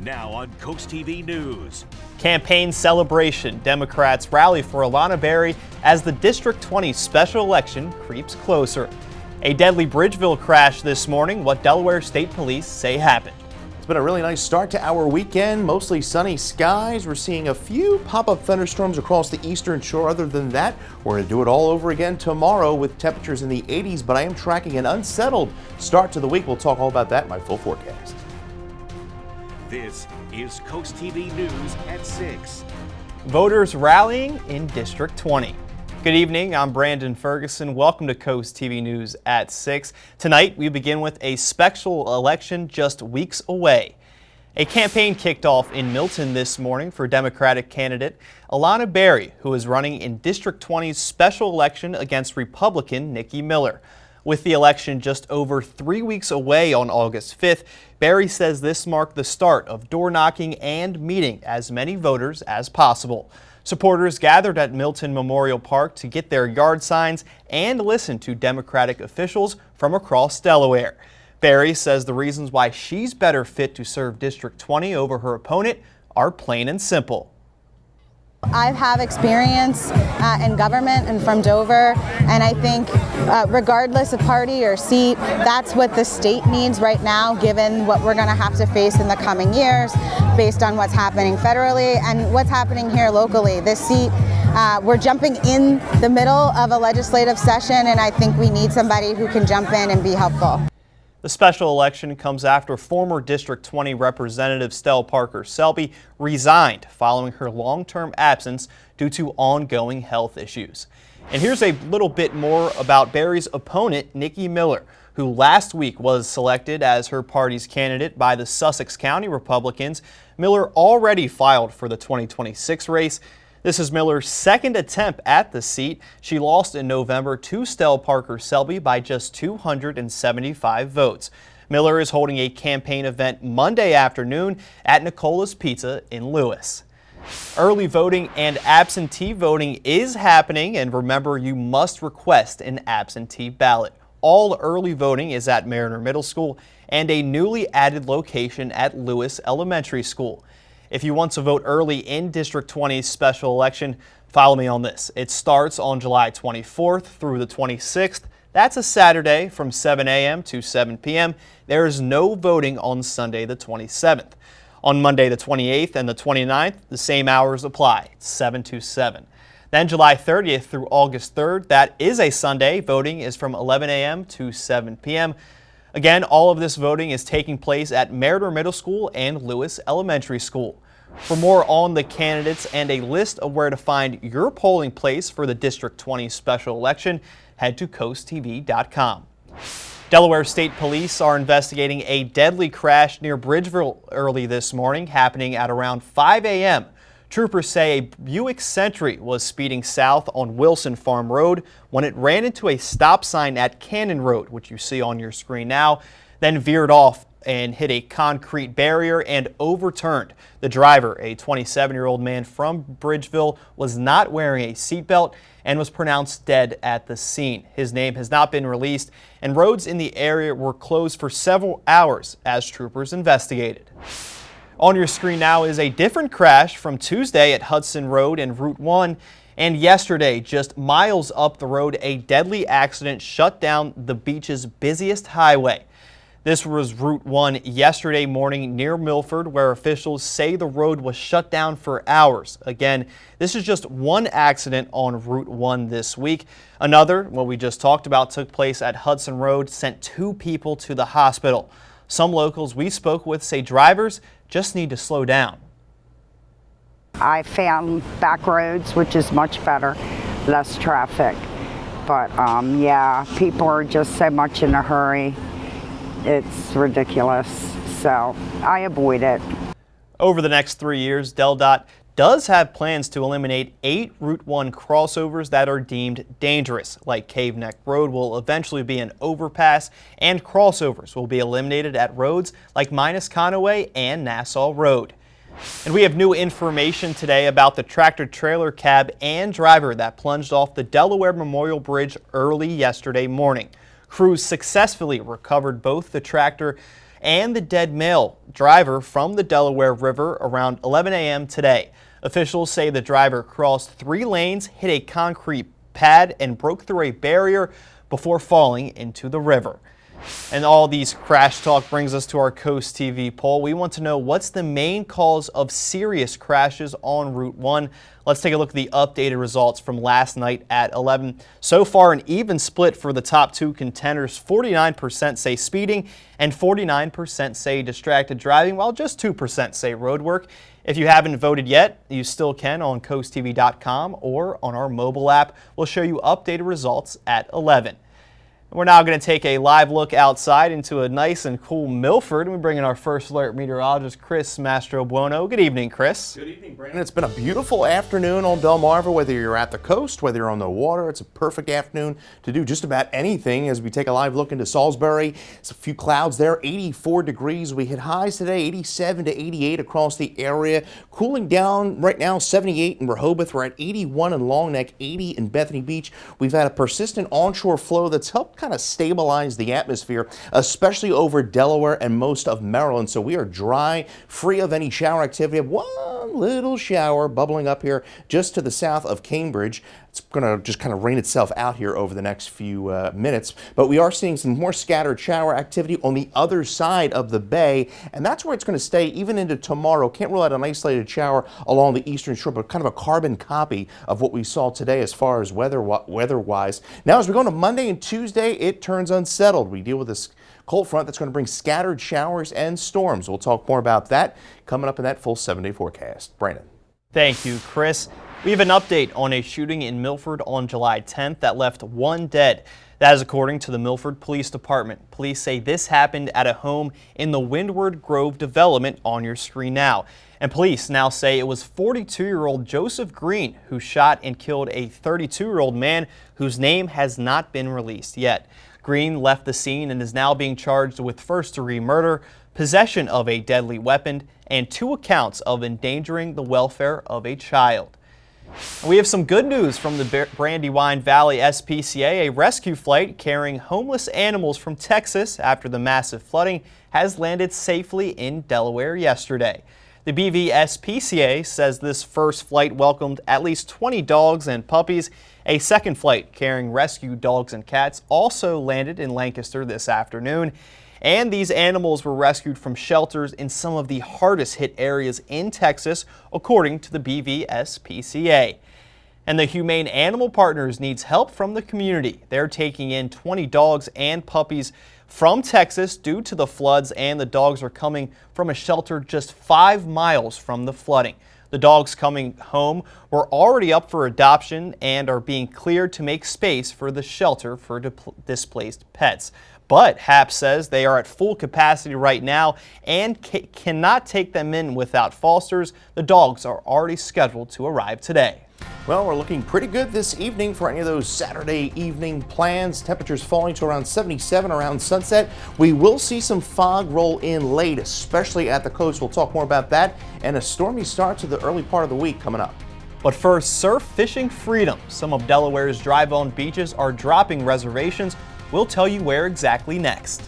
Now on CoastTV News. Campaign celebration. Democrats rally for Alonna Berry as the District 20 special election creeps closer. A deadly Bridgeville crash this morning. What Delaware State Police say happened. It's been a really nice start to our weekend. Mostly sunny skies. We're seeing a few pop-up thunderstorms across the eastern shore. Other than that, we're going to do it all over again tomorrow with temperatures in the 80s, but I am tracking an unsettled start to the week. We'll talk all about that in my full forecast. This is CoastTV News at 6. Voters rallying in District 20. Good evening, I'm Brandon Ferguson. Welcome to CoastTV News at 6. Tonight, we begin with a special election just weeks away. A campaign kicked off in Milton this morning for Democratic candidate Alonna Berry, who is running in District 20's special election against Republican Nikki Miller. With the election just over 3 weeks away on August 5th, Berry says this marked the start of door knocking and meeting as many voters as possible. Supporters gathered at Milton Memorial Park to get their yard signs and listen to Democratic officials from across Delaware. Berry says the reasons why she's better fit to serve District 20 over her opponent are plain and simple. I have experience in government and from Dover, and I think regardless of party or seat, that's what the state needs right now, given what we're going to have to face in the coming years based on what's happening federally and what's happening here locally. This seat, we're jumping in the middle of a legislative session, and I think we need somebody who can jump in and be helpful. The special election comes after former District 20 Representative Stell Parker Selby resigned following her long-term absence due to ongoing health issues. And here's a little bit more about Berry's opponent, Nikki Miller, who last week was selected as her party's candidate by the Sussex County Republicans. Miller already filed for the 2026 race. This is Miller's second attempt at the seat. She lost in November to Stell Parker Selby by just 275 votes. Miller is holding a campaign event Monday afternoon at Nicola's Pizza in Lewis. Early voting and absentee voting is happening, and remember, you must request an absentee ballot. All early voting is at Mariner Middle School and a newly added location at Lewis Elementary School. If you want to vote early in District 20's special election, follow me on this. It starts on July 24th through the 26th. That's a Saturday from 7 a.m. to 7 p.m. There is no voting on Sunday the 27th. On Monday the 28th and the 29th, the same hours apply, 7 to 7. Then July 30th through August 3rd, that is a Sunday. Voting is from 11 a.m. to 7 p.m. Again, all of this voting is taking place at Mariner Middle School and Lewis Elementary School. For more on the candidates and a list of where to find your polling place for the District 20 special election, head to CoastTV.com. Delaware State Police are investigating a deadly crash near Bridgeville early this morning, happening at around 5 a.m. Troopers say a Buick Sentry was speeding south on Wilson Farm Road when it ran into a stop sign at Cannon Road, which you see on your screen now, then veered off and hit a concrete barrier and overturned. The driver, a 27-year-old man from Bridgeville, was not wearing a seatbelt and was pronounced dead at the scene. His name has not been released, and roads in the area were closed for several hours as troopers investigated. On your screen now is a different crash from Tuesday at Hudson Road and Route 1. And yesterday, just miles up the road, a deadly accident shut down the beach's busiest highway. This was Route 1 yesterday morning near Milford, where officials say the road was shut down for hours. Again, this is just one accident on Route 1 this week. Another, what we just talked about, took place at Hudson Road, sent 2 people to the hospital. Some locals we spoke with say drivers just need to slow down. I found back roads, which is much better, less traffic. But yeah, people are just so much in a hurry. It's ridiculous. So I avoid it. Over the next 3 years, DelDOT does have plans to eliminate 8 Route 1 crossovers that are deemed dangerous, like Cave Neck Road will eventually be an overpass, and crossovers will be eliminated at roads like Minus Conaway and Nassau Road. And we have new information today about the tractor-trailer cab and driver that plunged off the Delaware Memorial Bridge early yesterday morning. Crews successfully recovered both the tractor and the dead male driver from the Delaware River around 11 a.m. today. Officials say the driver crossed 3 lanes, hit a concrete pad, and broke through a barrier before falling into the river. And all these crash talk brings us to our Coast TV poll. We want to know what's the main cause of serious crashes on Route 1. Let's take a look at the updated results from last night at 11. So far, an even split for the top 2 contenders. 49% say speeding and 49% say distracted driving, while just 2% say road work. If you haven't voted yet, you still can on CoastTV.com or on our mobile app. We'll show you updated results at 11. We're now going to take a live look outside into a nice and cool Milford. We bring in our first alert meteorologist, Chris Mastrobuono. Good evening, Chris. Good evening, Brandon. It's been a beautiful afternoon on Delmarva. Whether you're at the coast, whether you're on the water, it's a perfect afternoon to do just about anything. As we take a live look into Salisbury, it's a few clouds there, 84 degrees. We hit highs today, 87 to 88 across the area. Cooling down right now, 78 in Rehoboth. We're at 81 in Long Neck, 80 in Bethany Beach. We've had a persistent onshore flow that's helped kind of stabilize the atmosphere, especially over Delaware and most of Maryland. So we are dry, free of any shower activity. One little shower bubbling up here just to the south of Cambridge. It's going to just kind of rain itself out here over the next few minutes. But we are seeing some more scattered shower activity on the other side of the bay, and that's where it's going to stay even into tomorrow. Can't rule out an isolated shower along the eastern shore, but kind of a carbon copy of what we saw today as far as weather-wise. Now, as we go into Monday and Tuesday, it turns unsettled. We deal with this cold front that's going to bring scattered showers and storms. We'll talk more about that coming up in that full 7-day forecast. Brandon. Thank you, Chris. We have an update on a shooting in Milford on July 10th that left 1 dead. That is according to the Milford Police Department. Police say this happened at a home in the Windward Grove development on your screen now. And police now say it was 42-year-old Joseph Green who shot and killed a 32-year-old man whose name has not been released yet. Green left the scene and is now being charged with first-degree murder, possession of a deadly weapon, and 2 counts of endangering the welfare of a child. We have some good news from the Brandywine Valley SPCA. A rescue flight carrying homeless animals from Texas after the massive flooding has landed safely in Delaware yesterday. The BVSPCA says this first flight welcomed at least 20 dogs and puppies. A second flight carrying rescued dogs and cats also landed in Lancaster this afternoon. And these animals were rescued from shelters in some of the hardest hit areas in Texas, according to the BVSPCA. And the Humane Animal Partners needs help from the community. They're taking in 20 dogs and puppies from Texas due to the floods, and the dogs are coming from a shelter just 5 miles from the flooding. The dogs coming home were already up for adoption and are being cleared to make space for the shelter for displaced pets. But HAP says they are at full capacity right now and cannot take them in without fosters. The dogs are already scheduled to arrive today. Well, we're looking pretty good this evening for any of those Saturday evening plans. Temperatures falling to around 77 around sunset. We will see some fog roll in late, especially at the coast. We'll talk more about that and a stormy start to the early part of the week coming up. But first, surf fishing freedom. Some of Delaware's dry-bone beaches are dropping reservations. We'll tell you where exactly next.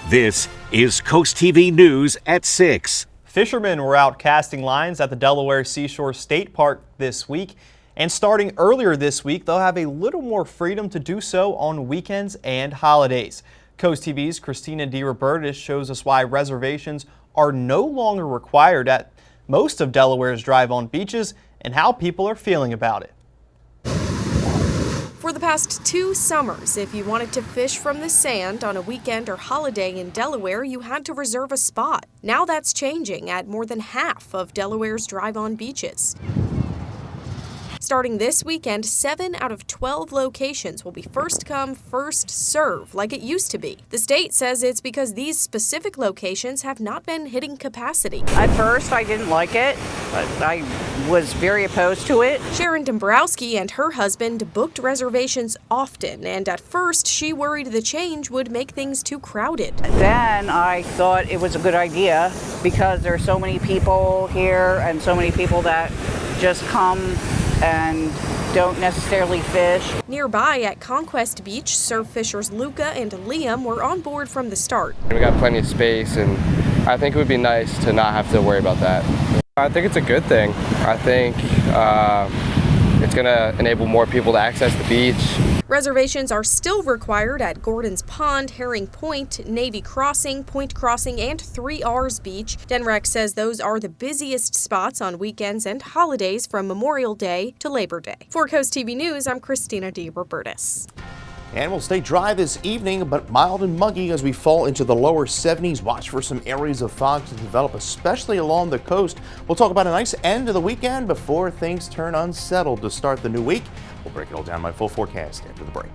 This is Coast TV News at 6. Fishermen were out casting lines at the Delaware Seashore State Park this week. And starting earlier this week, they'll have a little more freedom to do so on weekends and holidays. Coast TV's Christina DiRobertis shows us why reservations are no longer required at most of Delaware's drive-on beaches and how people are feeling about it. For the past 2 summers, if you wanted to fish from the sand on a weekend or holiday in Delaware, you had to reserve a spot. Now that's changing at more than half of Delaware's drive-on beaches. Starting this weekend, 7 out of 12 locations will be first come, first serve, like it used to be. The state says it's because these specific locations have not been hitting capacity. At first, I didn't like it, but I was very opposed to it. Sharon Dombrowski and her husband booked reservations often, and at first, she worried the change would make things too crowded. Then I thought it was a good idea because there are so many people here and so many people that just come and don't necessarily fish. Nearby at Conquest Beach, surf fishers Luca and Liam were on board from the start. We got plenty of space, and I think it would be nice to not have to worry about that. I think it's a good thing. I think it's going to enable more people to access the beach. Reservations are still required at Gordon's Pond, Herring Point, Navy Crossing, Point Crossing, and 3R's Beach. Denrex says those are the busiest spots on weekends and holidays from Memorial Day to Labor Day. For Coast TV News, I'm Christina D. Robertus. And we'll stay dry this evening, but mild and muggy as we fall into the lower 70s. Watch for some areas of fog to develop, especially along the coast. We'll talk about a nice end to the weekend before things turn unsettled to start the new week. We'll break it all down in my full forecast after the break.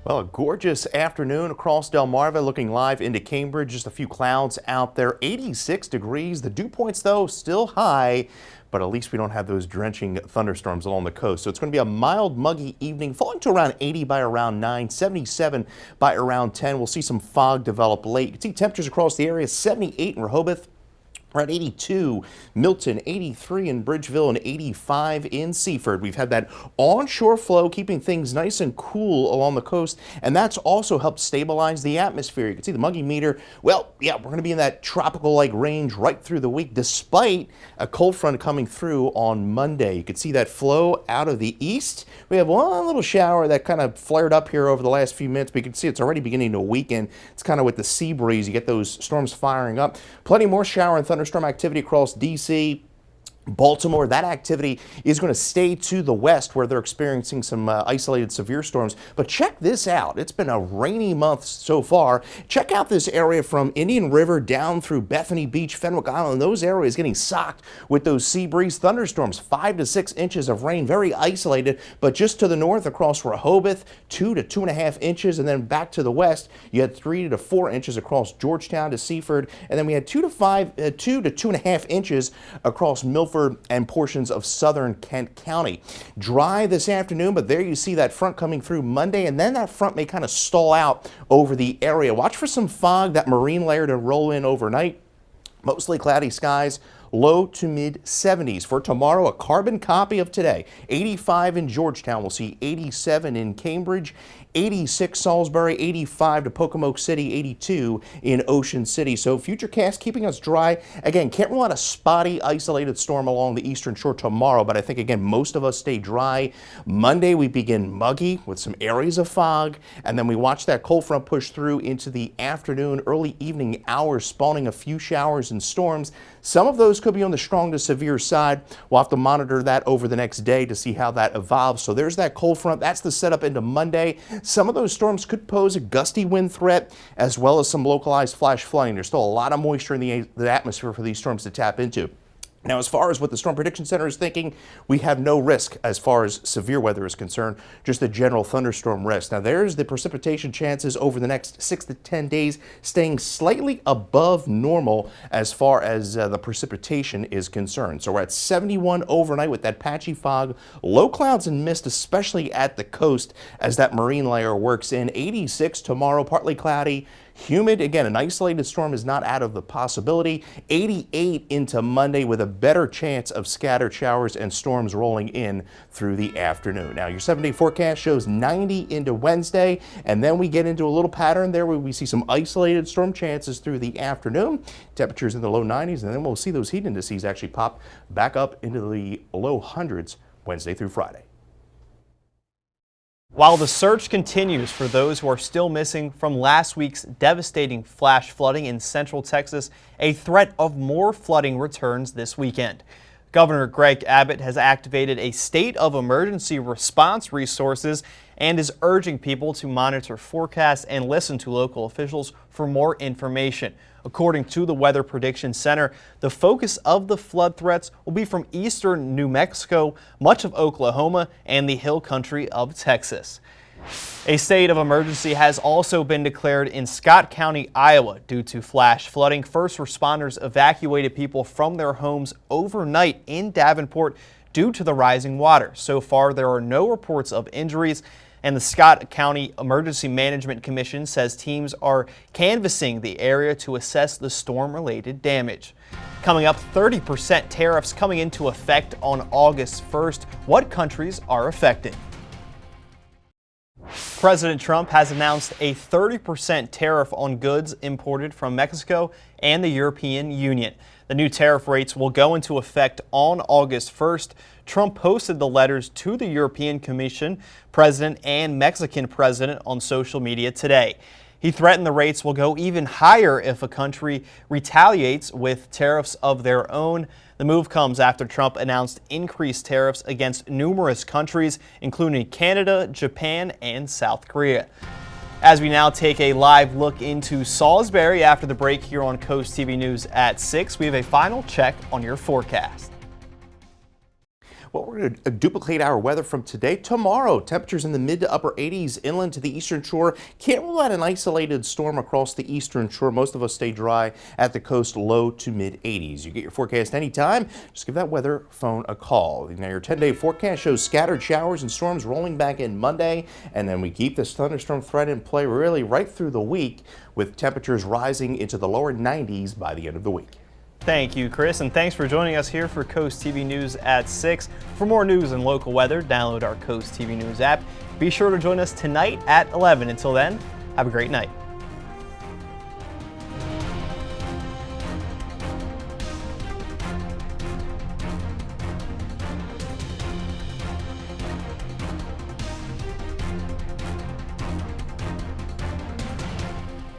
Well, a gorgeous afternoon across Delmarva, looking live into Cambridge. Just a few clouds out there. 86 degrees. The dew points, though, still high, but at least we don't have those drenching thunderstorms along the coast. So it's going to be a mild, muggy evening, falling to around 80 by around 9, 77 by around 10. We'll see some fog develop late. You can see temperatures across the area, 78 in Rehoboth. Around 82, Milton, 83 in Bridgeville, and 85 in Seaford. We've had that onshore flow keeping things nice and cool along the coast, and that's also helped stabilize the atmosphere. You can see the muggy meter. Well, yeah, we're going to be in that tropical-like range right through the week, despite a cold front coming through on Monday. You can see that flow out of the east. We have one little shower that kind of flared up here over the last few minutes, but you can see it's already beginning to weaken. It's kind of with the sea breeze. You get those storms firing up. Plenty more shower and thunderstorm activity across D.C., Baltimore. That activity is going to stay to the west where they're experiencing some isolated severe storms. But check this out. It's been a rainy month so far. Check out this area from Indian River down through Bethany Beach, Fenwick Island. Those areas getting socked with those sea breeze thunderstorms. 5 to 6 inches of rain, very isolated. But just to the north across Rehoboth, 2 to 2.5 inches. And then back to the west, you had 3 to 4 inches across Georgetown to Seaford. And then we had 2 to 2.5 inches across Milford and portions of southern Kent County. Dry this afternoon, but there you see that front coming through Monday, and then that front may kind of stall out over the area. Watch for some fog, that marine layer to roll in overnight. Mostly cloudy skies, low to mid 70s. For tomorrow, a carbon copy of today. 85 in Georgetown. We'll see 87 in Cambridge, 86 Salisbury, 85 to Pocomoke City, 82 in Ocean City. So futurecast keeping us dry. Again, can't rule out a spotty, isolated storm along the eastern shore tomorrow, but I think, again, most of us stay dry. Monday, we begin muggy with some areas of fog, and then we watch that cold front push through into the afternoon, early evening hours, spawning a few showers and storms. Some of those could be on the strong to severe side. We'll have to monitor that over the next day to see how that evolves. So there's that cold front. That's the setup into Monday. Some of those storms could pose a gusty wind threat as well as some localized flash flooding. There's still a lot of moisture in the atmosphere for these storms to tap into. Now, as far as what the Storm Prediction Center is thinking, we have no risk as far as severe weather is concerned, just the general thunderstorm risk. Now, there's the precipitation chances over the next 6 to 10 days, staying slightly above normal as far as the precipitation is concerned. So we're at 71 overnight with that patchy fog, low clouds and mist, especially at the coast as that marine layer works in. 86 tomorrow, partly cloudy. Humid, again, an isolated storm is not out of the possibility. 88 into Monday with a better chance of scattered showers and storms rolling in through the afternoon. Now, your 7-day forecast shows 90 into Wednesday, and then we get into a little pattern there where we see some isolated storm chances through the afternoon. Temperatures in the low 90s, and then we'll see those heat indices actually pop back up into the low hundreds Wednesday through Friday. While the search continues for those who are still missing from last week's devastating flash flooding in central Texas, a threat of more flooding returns this weekend. Governor Greg Abbott has activated a state of emergency response resources and is urging people to monitor forecasts and listen to local officials for more information. According to the Weather Prediction Center, the focus of the flood threats will be from eastern New Mexico, much of Oklahoma, and the hill country of Texas. A state of emergency has also been declared in Scott County, Iowa, due to flash flooding. First responders evacuated people from their homes overnight in Davenport due to the rising water. So far, there are no reports of injuries. And the Scott County Emergency Management Commission says teams are canvassing the area to assess the storm-related damage. Coming up, 30% tariffs coming into effect on August 1st. What countries are affected? President Trump has announced a 30% tariff on goods imported from Mexico and the European Union. The new tariff rates will go into effect on August 1st. Trump posted the letters to the European Commission president and Mexican president on social media today. He threatened the rates will go even higher if a country retaliates with tariffs of their own. The move comes after Trump announced increased tariffs against numerous countries, including Canada, Japan, and South Korea. As we now take a live look into Salisbury after the break here on Coast TV News at 6, we have a final check on your forecast. Well, we're going to duplicate our weather from today. Tomorrow, temperatures in the mid to upper 80s inland to the eastern shore. Can't rule out an isolated storm across the eastern shore. Most of us stay dry at the coast, low to mid 80s. You get your forecast anytime. Just give that weather phone a call. Now, your 10-day forecast shows scattered showers and storms rolling back in Monday. And then we keep this thunderstorm threat in play really right through the week, with temperatures rising into the lower 90s by the end of the week. Thank you, Chris, and thanks for joining us here for Coast TV News at 6. For more news and local weather, download our Coast TV News app. Be sure to join us tonight at 11. Until then, have a great night.